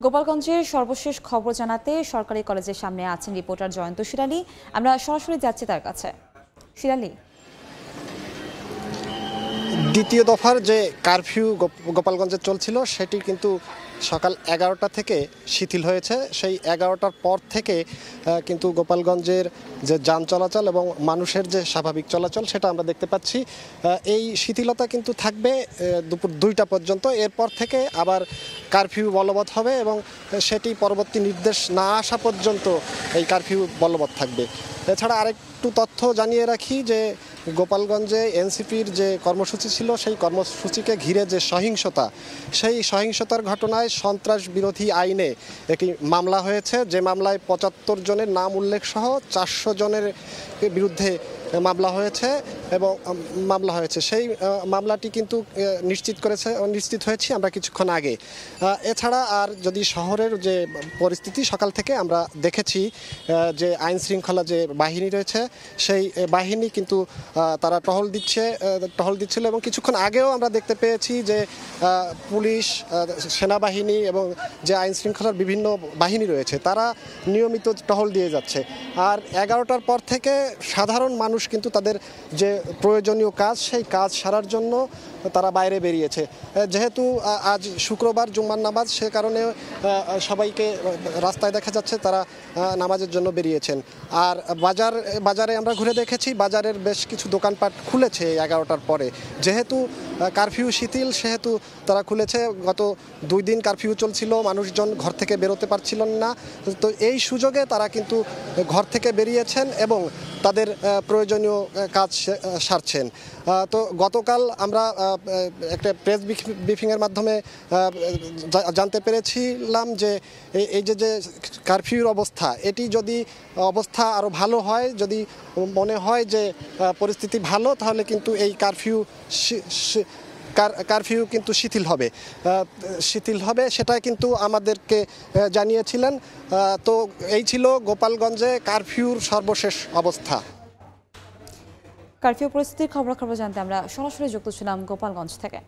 গোপালগঞ্জের সর্বশেষ খবর জানাতে সরকারি কলেজের সামনে আছেন রিপোর্টার জয়ন্ত শিরালী। আমরা সরাসরি যাচ্ছি তার কাছে। শিরালী, দ্বিতীয় দফার যে কারফিউ গোপালগঞ্জে চলছিল সেটি কিন্তু সকাল 11টা থেকে শিথিল হয়েছে। সেই 11টার পর থেকে কিন্তু গোপালগঞ্জের যে যান চলাচল এবং মানুষের যে স্বাভাবিক চলাচল সেটা আমরা দেখতে পাচ্ছি। এই শিথিলতা কিন্তু থাকবে দুপুর 2টা পর্যন্ত। এরপর থেকে আবার কারফিউ বলবৎ হবে এবং সেটি পরবর্তী নির্দেশ না আসা পর্যন্ত এই কারফিউ বলবৎ থাকবে। এছাড়া আরেকটু তথ্য জানিয়ে রাখি যে গোপালগঞ্জে এনসিপির যে কর্মসূচি ছিল সেই কর্মসূচিকে ঘিরে যে সহিংসতা, সেই সহিংসতার ঘটনায় সন্ত্রাস বিরোধী আইনে একটি মামলা হয়েছে, যে মামলায় 75 জনের নাম উল্লেখ সহ 400 জনের বিরুদ্ধে মামলা হয়েছে সেই মামলাটি কিন্তু নিশ্চিত হয়েছি আমরা কিছুক্ষণ আগে। এছাড়া আর যদি শহরের যে পরিস্থিতি সকাল থেকে আমরা দেখেছি যে আইন শৃঙ্খলা যে বাহিনী রয়েছে সেই বাহিনী কিন্তু তারা টহল দিচ্ছিল এবং কিছুক্ষণ আগেও আমরা দেখতে পেয়েছি যে পুলিশ, সেনাবাহিনী এবং যে আইন শৃঙ্খলার বিভিন্ন বাহিনী রয়েছে তারা নিয়মিত টহল দিয়ে যাচ্ছে। আর 11টার পর থেকে সাধারণ মানুষ কিন্তু তাদের যে প্রয়োজনীয় কাজ সেই কাজ সারার জন্য তারা বাইরে বেরিয়েছে। যেহেতু আজ শুক্রবার জুম্মার নামাজ, সে কারণে সবাইকে রাস্তায় দেখা যাচ্ছে তারা নামাজের জন্য বেরিয়েছেন। আর বাজারে আমরা ঘুরে দেখেছি বাজারের বেশ কিছু দোকানপাট খুলেছে 11টার পরে। যেহেতু কারফিউ শিথিল সেহেতু তারা খুলেছে। গত 2 দিন কারফিউ চলছিল, মানুষজন ঘর থেকে বেরোতে পারছিলেন না, তো এই সুযোগে তারা কিন্তু ঘর থেকে বেরিয়েছেন এবং তাদের প্রয়োজনীয় কাজ সারছেন। তো গতকাল আমরা একটা প্রেস ব্রিফিংয়ের মাধ্যমে জানতে পেরেছিলাম যে এই যে কারফিউর অবস্থা, এটি যদি অবস্থা আরও ভালো হয়, যদি মনে হয় যে পরিস্থিতি ভালো, তাহলে কিন্তু এই কারফিউ কিন্তু শিথিল হবে সেটাই কিন্তু আমাদেরকে জানিয়েছিলেন। তো এই ছিল গোপালগঞ্জে কারফিউর সর্বশেষ অবস্থা। কারফিউ পরিস্থিতির খবর জানতে আমরা সরাসরি যুক্ত ছিলাম গোপালগঞ্জ থেকে।